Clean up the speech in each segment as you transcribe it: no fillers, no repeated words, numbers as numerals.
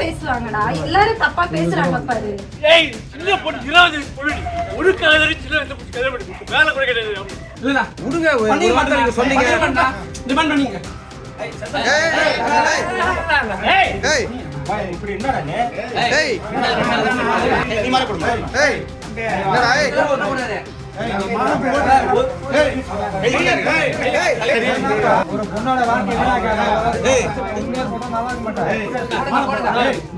பேசுவாங்கடா, எல்லாரும் தப்பா பேசுறாங்க பாரு. ஏய் சின்ன பொண்ணு 20 பொண்ணு ஒரு காதலி சின்ன இந்த பொண்ணு கல்யாணம் பண்ணி வேலை கூட கிடையாது. இல்லடா விடுங்க, பண்ணி மாட்டேன் நீங்க சொன்னீங்க டிமாண்ட் பண்ணீங்க. ஏய் ஏய் பாய் இப்படி என்னடா நீ? ஏய் நீ மாற போடு. ஏய் என்னடா ஏய் ஒரு பொண்ணோட வாழ்க்கை வீணாக்காத. ஏய் நல்லா இருக்க மாட்டா.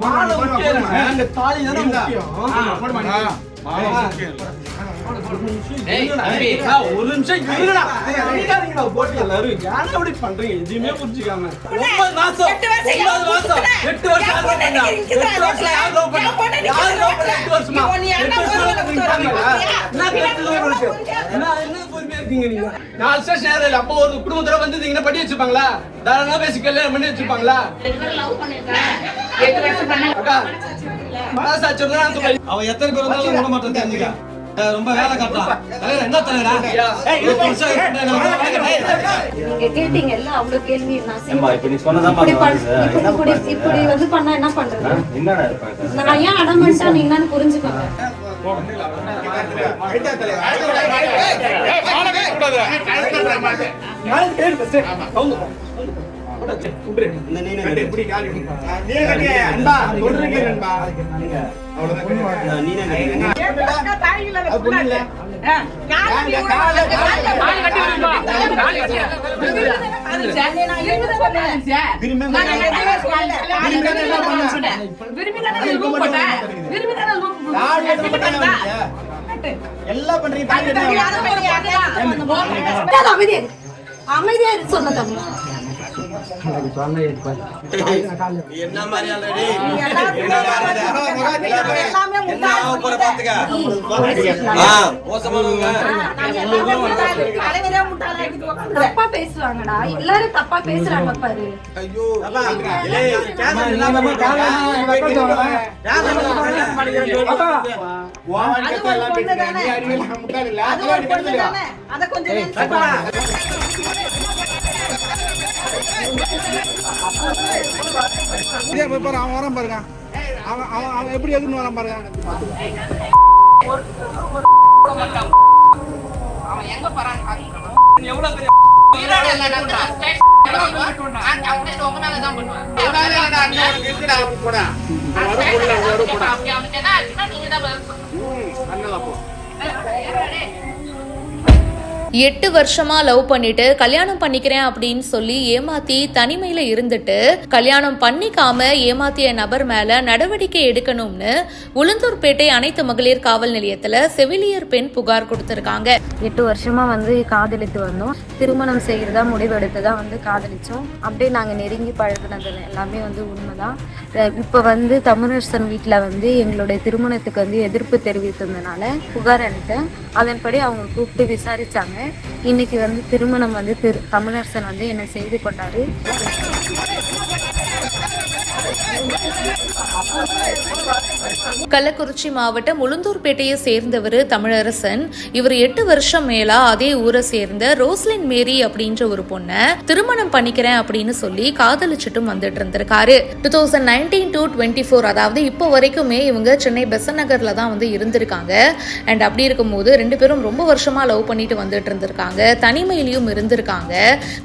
மாலை முக்கியம், அந்த தாலி தான முக்கியம். போடு மாமா. மாலை முக்கியம். ஒரு நிமிஷம் இருங்கடா. அடிக்காதீங்கடா போட்டு எல்லாரும். ஏன் அப்படி பண்றீங்க? எதுவுமே புரிஞ்சுக்காம. 9 மாசம் 8 வருஷம் யார் லவ் பண்ணா? 8 வருஷம் யார் லவ் பண்ணா? யார் லவ் பண்ணா 8 வருஷமா? 8 வருஷம் என்ன பொறுமையா இருக்கீங்க நீங்க? 4 ஸ்டேஷன் ஏறல. அப்போ ஒரு குடும்பத்தோட வந்தீங்கன்னா படி வச்சிருப்பாங்களா? தாராளமா பேசி கல்யாணம் பண்ணி வச்சிருப்பாங்களா? அக்கா மனசாட்சி நான் சொல்றேன். அவ எத்தனை பேர் வந்தாலும் விட மாட்டேன் தெரிஞ்சுக்க. ரொம்ப வேலை காட்டுறான். என்ன தலைவரா? நீங்க கேட்டீங்கல்ல அவ்வளவு கேள்வி நான் அம்மா இப்ப நீ சொன்னதாம்மா இப்படி வந்து பண்ணா என்ன பண்றது? என்னடா இருப்பாங்க நான் ஏன் அடமன்ட்டா நீங்க என்னன்னு புரிஞ்சுக்கோங்க. எல்லாம் பண்றீங்க. அமைதியா சொன்ன தம்பி என்ன மாதிரி ஆல்ரெடி என்ன ஆக போற பாத்துக்க. தப்பா பேசுவாங்கடா, எல்லாரும் தப்பா பேசுறாங்க பாரு. ஐயோ அவன் வரான் பாருங்க. அவன் எப்படி எதுன்னு வரான் பாருங்க. எட்டு வருஷமா லவ் பண்ணிட்டு கல்யாணம் பண்ணிக்கிறேன் அப்படின்னு சொல்லி ஏமாத்தி தனிமையில இருந்துட்டு கல்யாணம் பண்ணிக்காம ஏமாத்திய நபர் மேல நடவடிக்கை எடுக்கணும்னு உளுந்தூர்பேட்டை அனைத்து மகளிர் காவல் நிலையத்துல செவிலியர் பெண் புகார் கொடுத்திருக்காங்க. 8 வருஷமா வந்து காதலித்து வந்தோம். திருமணம் செய்யறதா முடிவெடுத்துதான் வந்து காதலிச்சோம். அப்படியே நாங்க நெருங்கி பழகினது எல்லாமே வந்து உண்மைதான். இப்ப வந்து தமிழரசன் வீட்டுல வந்து எங்களுடைய திருமணத்துக்கு வந்து எதிர்ப்பு தெரிவித்ததுனால புகார் அளித்தேன். அதன்படி அவங்க கூப்பிட்டு விசாரிச்சாங்க. இன்னைக்கு வந்து திருமணம் வந்து தமிழரசன் வந்து என்ன செய்து கொண்டாரு. கள்ளக்குறிச்சி மாவட்டம் உளுந்தூர்பேட்டையை சேர்ந்தவர் தமிழரசன். இவர் 8 வருஷம் மேலா அதே ஊரை சேர்ந்த ரோஸ்லின் மேரி அப்படின்ற ஒரு பொண்ணை திருமணம் பண்ணிக்கிறேன் அப்படின்னு சொல்லி காதலிச்சுட்டும் வந்துட்டு இருந்திருக்காரு. 2019 to 24 அதாவது இப்போ வரைக்குமே இவங்க சென்னை பெசன் நகர்ல தான் வந்து இருந்திருக்காங்க. அண்ட் அப்படி இருக்கும்போது 2 பேரும் ரொம்ப வருஷமா லவ் பண்ணிட்டு வந்துட்டு இருந்திருக்காங்க. தனிமையிலையும் இருந்திருக்காங்க.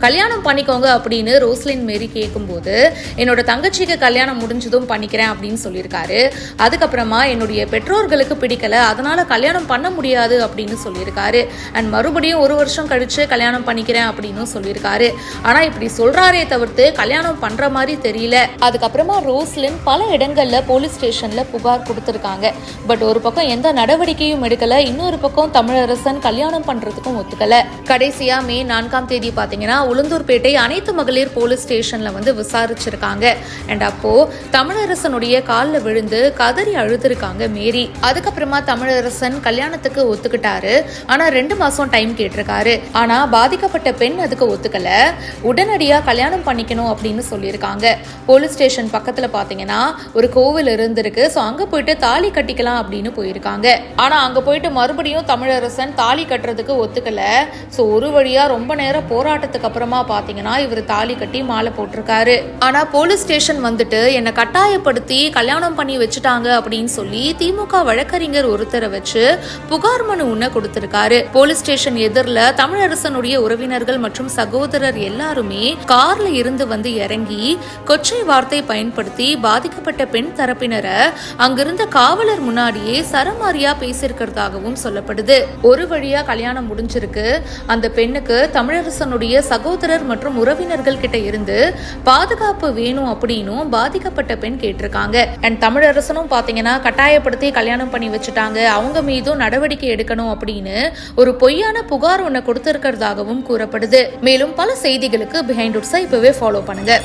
கல்யாணம் பண்ணிக்கோங்க அப்படின்னு ரோஸ்லின் மேரி கேட்கும்போது என்னோட தங்கச்சிக்கு கல்யாணம் முடிஞ்சதும் பண்ணிக்கிறேன் அப்படின்னு சொல்லியிருக்காரு. அதுக்கப்புறமா என்னுடைய பெற்றோர்களுக்கு பிடிக்கல, அதனால கல்யாணம் பண்ண முடியாது அப்படின்னு சொல்லியிருக்காரு. அண்ட் மறுபடியும் 1 வருஷம் கழிச்சு கல்யாணம் பண்ணிக்கிறேன் அப்படின்னு சொல்லியிருக்காரு. ஆனா இப்படி சொல்றாரே தவிர்த்து கல்யாணம் பண்ற மாதிரி தெரியல. அதுக்கப்புறமா ரோஸ்லின் பல இடங்கள்ல போலீஸ் ஸ்டேஷன்ல புகார் கொடுத்திருக்காங்க. பட் ஒரு பக்கம் எந்த நடவடிக்கையும் எடுக்கல, இன்னொரு பக்கம் தமிழரசன் கல்யாணம் பண்றதுக்கும் ஒத்துக்கல. கடைசியா மே 4ஆம் தேதி பாத்தீங்கன்னா உளுந்தூர்பேட்டை அனைத்து மகளிர் போலீஸ் ஸ்டேஷன்ல வந்து விசாரிச்சிருக்காங்க. அண்ட் அப்போ தமிழரசனுடைய காலில் விழுந்து கதறி அழுதுருக்காங்க மேரி. அதுக்கப்புறமா தமிழரசன் கல்யாணத்துக்கு ஒத்துக்கிட்டாரு. ஆனா 2 மாசம் டைம் கேட்டிருக்காரு. ஆனா பாதிக்கப்பட்ட பெண் அதுக்கு ஒத்துக்கல. உடனடியா கல்யாணம் பண்ணிக்கணும் அப்படின்னு சொல்லியிருக்காங்க. போலீஸ் ஸ்டேஷன் பக்கத்துல பாத்தீங்கன்னா ஒரு கோவில் இருந்திருக்கு. ஸோ அங்க போயிட்டு தாலி கட்டிக்கலாம் அப்படின்னு போயிருக்காங்க. ஆனா அங்க போயிட்டு மறுபடியும் தமிழரசன் தாலி கட்டுறதுக்கு ஒத்துக்கல. ஸோ ஒரு வழியா ரொம்ப நேரம் போராட்டத்துக்கு அப்புறமா பாத்தீங்கன்னா இவர் தாலி கட்டி மாலை போட்டிருக்காரு. ஆனா போலீஸ் ஸ்டேஷன் வந்துட்டு என்னை கட்டாயப்படுத்தி கல்யாணம் பண்ணி வச்சுட்டாங்க அப்படின்னு சொல்லி திமுக வழக்கறிஞர் ஒருத்தரை வச்சு புகார் மனு ஒண்ணு கொடுத்திருக்காரு. போலீஸ் ஸ்டேஷன் எதிரில் தமிழரசனுடைய உறவினர்கள் மற்றும் சகோதரர் எல்லாருமே கார்ல இருந்து வந்து இறங்கி கொச்சை வார்த்தை பயன்படுத்தி பாதிக்கப்பட்ட பெண் தரப்பினரை அங்கிருந்த காவலர் முன்னாடியே சரமாரியா பேசியிருக்கிறதாகவும் சொல்லப்படுது. ஒரு வழியா கல்யாணம் முடிஞ்சிருக்கு. அந்த பெண்ணுக்கு தமிழரசனுடைய சகோதரர் மற்றும் உறவினர்கள் கிட்ட இருந்து பாதுகாப்பு வேணும் அப்படின்னும் பாதிக்கப்பட்ட பெண் கேட்டிருக்காங்க. அண்ட் தமிழரசனும் பாத்தீங்கன்னா கட்டாயப்படுத்தி கல்யாணம் பண்ணி வச்சுட்டாங்க, அவங்க மீதும் நடவடிக்கை எடுக்கணும் அப்படின்னு ஒரு பொய்யான புகார் ஒண்ணு கொடுத்திருக்கிறதாகவும் கூறப்படுது. மேலும் பல செய்திகளுக்கு பிஹைண்ட் உட்ஸை இப்பவே ஃபாலோ பண்ணுங்க.